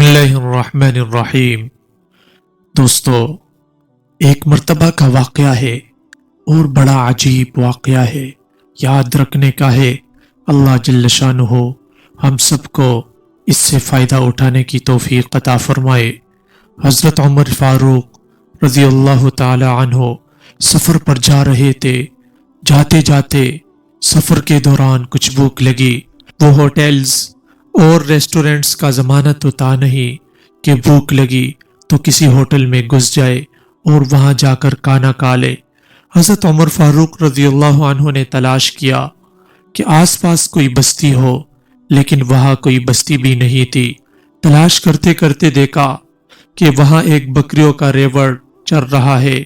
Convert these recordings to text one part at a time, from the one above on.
اللہ الرحمن الرحیم۔ دوستو، ایک مرتبہ کا واقعہ ہے اور بڑا عجیب واقعہ ہے، یاد رکھنے کا ہے۔ اللہ جل شانہ ہم سب کو اس سے فائدہ اٹھانے کی توفیق عطا فرمائے۔ حضرت عمر فاروق رضی اللہ تعالی عنہ سفر پر جا رہے تھے۔ جاتے جاتے سفر کے دوران کچھ بھوک لگی۔ وہ ہوٹلز اور ریسٹورنٹس کا زمانہ تو تھا نہیں کہ بھوک لگی تو کسی ہوٹل میں گھس جائے اور وہاں جا کر کھانا کھا لے۔ حضرت عمر فاروق رضی اللہ عنہ نے تلاش کیا کہ آس پاس کوئی بستی ہو، لیکن وہاں کوئی بستی بھی نہیں تھی۔ تلاش کرتے کرتے دیکھا کہ وہاں ایک بکریوں کا ریوڑ چر رہا ہے۔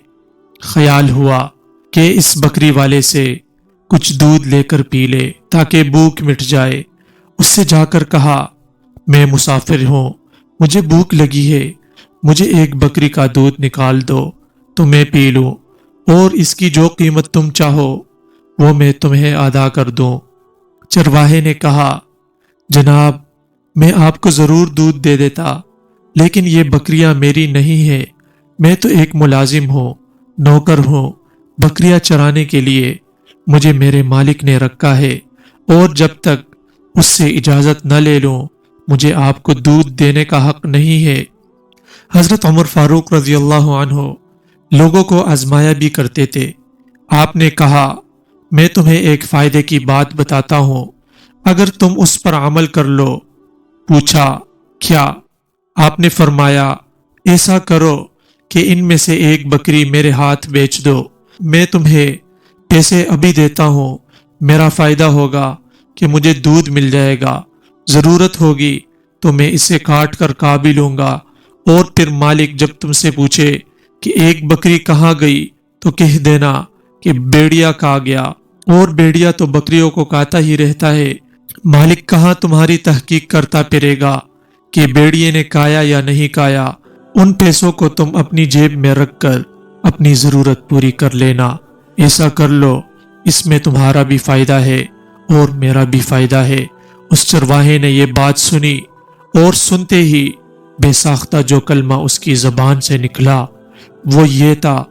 خیال ہوا کہ اس بکری والے سے کچھ دودھ لے کر پی لے تاکہ بھوک مٹ جائے۔ اس سے جا کر کہا، میں مسافر ہوں، مجھے بھوک لگی ہے، مجھے ایک بکری کا دودھ نکال دو تو میں پی لوں، اور اس کی جو قیمت تم چاہو وہ میں تمہیں ادا کر دوں۔ چرواہے نے کہا، جناب میں آپ کو ضرور دودھ دے دیتا، لیکن یہ بکریاں میری نہیں ہیں، میں تو ایک ملازم ہوں، نوکر ہوں، بکریاں چرانے کے لیے مجھے میرے مالک نے رکھا ہے، اور جب تک اس سے اجازت نہ لے لوں مجھے آپ کو دودھ دینے کا حق نہیں ہے۔ حضرت عمر فاروق رضی اللہ عنہ لوگوں کو آزمایا بھی کرتے تھے۔ آپ نے کہا، میں تمہیں ایک فائدے کی بات بتاتا ہوں، اگر تم اس پر عمل کر لو۔ پوچھا، کیا؟ آپ نے فرمایا، ایسا کرو کہ ان میں سے ایک بکری میرے ہاتھ بیچ دو، میں تمہیں پیسے ابھی دیتا ہوں، میرا فائدہ ہوگا کہ مجھے دودھ مل جائے گا، ضرورت ہوگی تو میں اسے کاٹ کر کھا بھی لوں گا، اور پھر مالک جب تم سے پوچھے کہ ایک بکری کہاں گئی تو کہہ دینا کہ بھیڑیا کھا گیا، اور بھیڑیا تو بکریوں کو کھاتا ہی رہتا ہے۔ مالک کہاں تمہاری تحقیق کرتا پھرے گا کہ بھیڑیے نے کھایا یا نہیں کھایا؟ ان پیسوں کو تم اپنی جیب میں رکھ کر اپنی ضرورت پوری کر لینا۔ ایسا کر لو، اس میں تمہارا بھی فائدہ ہے اور میرا بھی فائدہ ہے۔ اس چرواہے نے یہ بات سنی، اور سنتے ہی بے ساختہ جو کلمہ اس کی زبان سے نکلا وہ یہ تھا،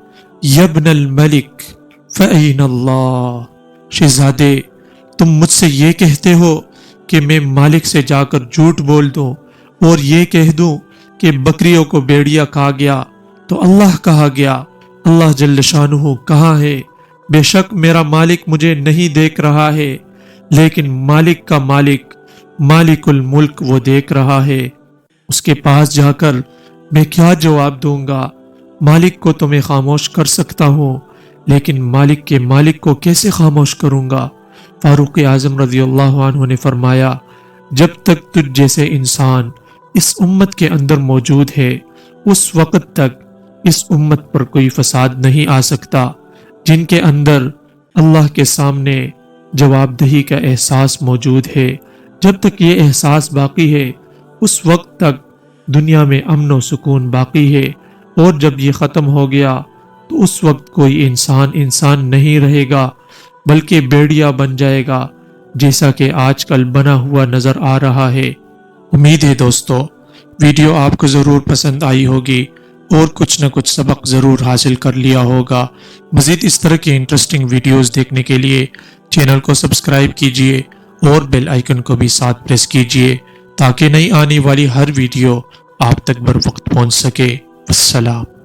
یبن الملک فأین اللہ۔ شہزادے، تم مجھ سے یہ کہتے ہو کہ میں مالک سے جا کر جھوٹ بول دوں اور یہ کہہ دوں کہ بکریوں کو بھیڑیا کھا گیا تو اللہ کہا گیا؟ اللہ جل شانہ کہاں ہے؟ بے شک میرا مالک مجھے نہیں دیکھ رہا ہے، لیکن مالک کا مالک مالک الملک وہ دیکھ رہا ہے۔ اس کے پاس جا کر میں کیا جواب دوں گا؟ مالک کو تو میں خاموش کر سکتا ہوں، لیکن مالک کے مالک کو کیسے خاموش کروں گا؟ فاروق اعظم رضی اللہ عنہ نے فرمایا، جب تک تجھ جیسے انسان اس امت کے اندر موجود ہے اس وقت تک اس امت پر کوئی فساد نہیں آ سکتا۔ جن کے اندر اللہ کے سامنے جواب دہی کا احساس موجود ہے، جب تک یہ احساس باقی ہے اس وقت تک دنیا میں امن و سکون باقی ہے، اور جب یہ ختم ہو گیا تو اس وقت کوئی انسان نہیں رہے گا، بلکہ بھیڑیا بن جائے گا، جیسا کہ آج کل بنا ہوا نظر آ رہا ہے۔ امید ہے دوستو ویڈیو آپ کو ضرور پسند آئی ہوگی اور کچھ نہ کچھ سبق ضرور حاصل کر لیا ہوگا۔ مزید اس طرح کی انٹرسٹنگ ویڈیوز دیکھنے کے لیے چینل کو سبسکرائب کیجئے اور بیل آئیکن کو بھی ساتھ پریس کیجئے تاکہ نئی آنے والی ہر ویڈیو آپ تک بر وقت پہنچ سکے۔ السلام۔